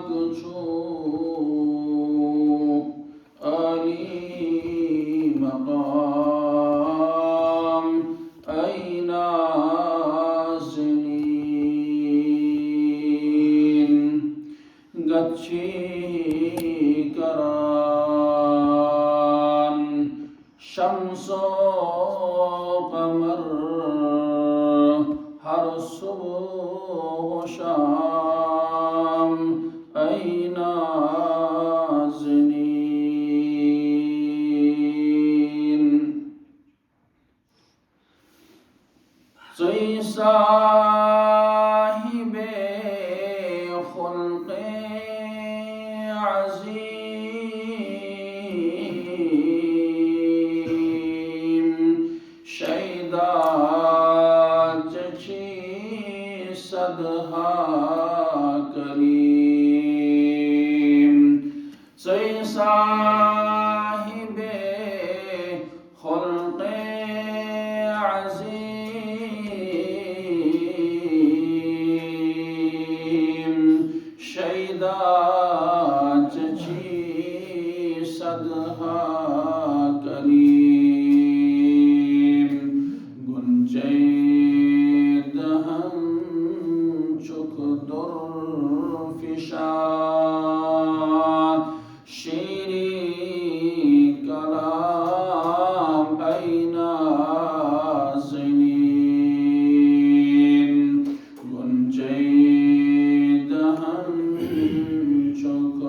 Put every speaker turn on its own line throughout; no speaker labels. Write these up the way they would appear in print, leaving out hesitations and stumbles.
कुछु अली मकाम ऐना ज़नीन गच्छी करान शम्सो कमर हर सुबह शाम ऐना ज़नीन सोई साहिबे खुल्क़े अज़ीम शैदा चची सदहा करीम सोई साहिबे खुल्क़े अज़ीम शैदा चची सदहा करीम गुंजे दहन चुक दुर्फिशान शेरी कलाम ऐना ज़नीन गुंजे दहन चुक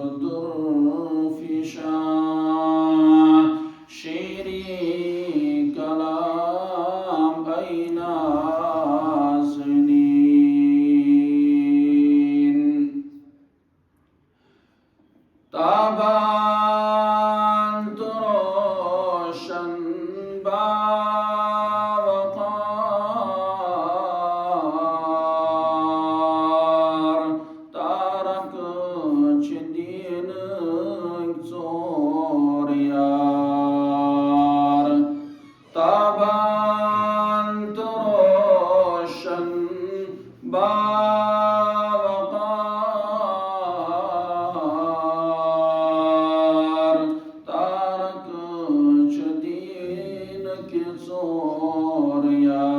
दुर्फिशान शेरी कलाम ऐना ज़नीन ताबान तो रोशन बावकार तारक चिदीन जोर यार ताबान तो रोशन बावकार तारक चिदीन के जोर यार